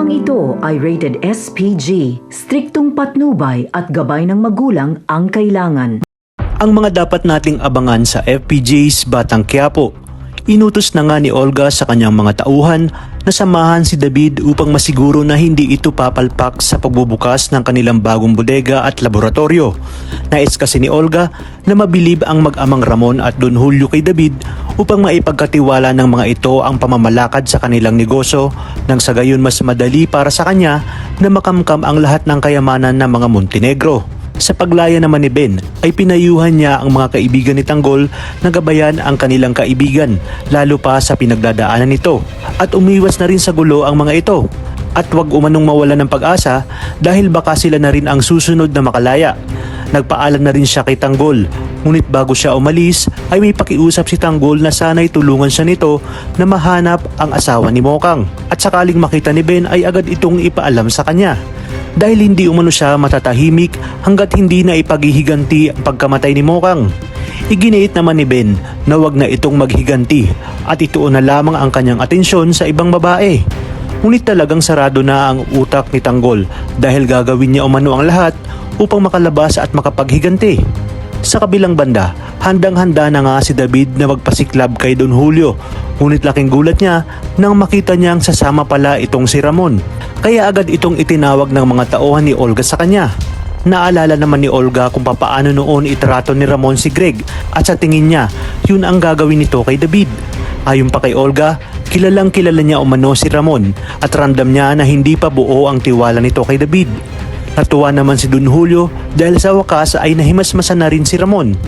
Programang ito ay rated SPG, striktong patnubay at gabay ng magulang ang kailangan. Ang mga dapat nating abangan sa FPJ's Batang Quiapo. Inutos na nga ni Olga sa kanyang mga tauhan na samahan si David upang masiguro na hindi ito papalpak sa pagbubukas ng kanilang bagong bodega at laboratorio. Nais kasi ni Olga na mabilib ang mag-amang Ramon at Don Julio kay David upang maipagkatiwala ng mga ito ang pamamalakad sa kanilang negosyo nang sa gayon mas madali para sa kanya na makamkam ang lahat ng kayamanan ng mga Montenegro. Sa paglaya naman ni Ben ay pinayuhan niya ang mga kaibigan ni Tanggol na gabayan ang kanilang kaibigan lalo pa sa pinagdadaanan nito at umiwas na rin sa gulo ang mga ito at huwag umanong mawala ng pag-asa dahil baka sila na rin ang susunod na makalaya. Nagpaalam na rin siya kay Tanggol, ngunit bago siya umalis ay may pakiusap si Tanggol na sana'y tulungan siya nito na mahanap ang asawa ni Mokang at sakaling makita ni Ben ay agad itong ipaalam sa kanya. Dahil hindi umano siya matatahimik hanggat hindi na ipaghihiganti ang pagkamatay ni Mokang. Iginiit naman ni Ben na wag na itong maghiganti at ituon na lamang ang kanyang atensyon sa ibang babae. Ngunit talagang sarado na ang utak ni Tanggol dahil gagawin niya umano ang lahat upang makalabas at makapaghiganti. Sa kabilang banda, handang-handa na nga si David na magpasiklab kay Don Julio. Ngunit laking gulat niya nang makita niyang sasama pala itong si Ramon. Kaya agad itong itinawag ng mga tauhan ni Olga sa kanya. Naalala naman ni Olga kung papaano noon itrato ni Ramon si Greg at sa tingin niya, yun ang gagawin nito kay David. Ayon pa kay Olga, kilalang kilala niya umano si Ramon at ramdam niya na hindi pa buo ang tiwala nito kay David. Natuwa naman si Don Julio dahil sa wakas ay nahimasmasan na rin si Ramon.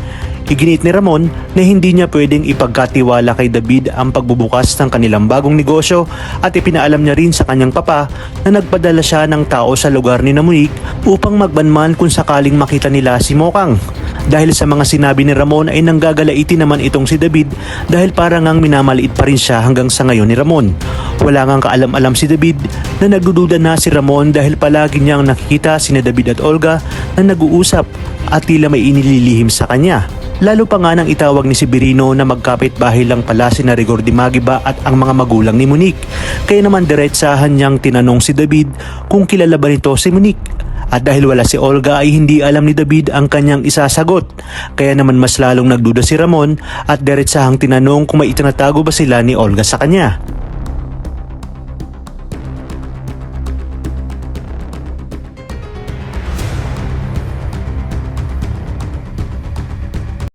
Iginit ni Ramon na hindi niya pwedeng ipagkatiwala kay David ang pagbubukas ng kanilang bagong negosyo at ipinaalam niya rin sa kanyang papa na nagpadala siya ng tao sa lugar ni Monique upang magbanman kung sakaling makita nila si Mokang. Dahil sa mga sinabi ni Ramon ay nanggagalaiti naman itong si David dahil parang ngang minamaliit pa rin siya hanggang sa ngayon ni Ramon. Wala ngang kaalam-alam si David na nagdududa na si Ramon dahil palagi niyang nakikita sina David at Olga na nag-uusap at tila may inililihim sa kanya. Lalo pa nga nang itawag ni Severino na magkapit bahay lang pala sina Rigor de Magiba at ang mga magulang ni Monique. Kaya naman diretsahan niyang tinanong si David kung kilala ba nito si Monique. At dahil wala si Olga ay hindi alam ni David ang kanyang isasagot. Kaya naman mas lalong nagduda si Ramon at diretsahang tinanong kung may itinatago ba sila ni Olga sa kanya.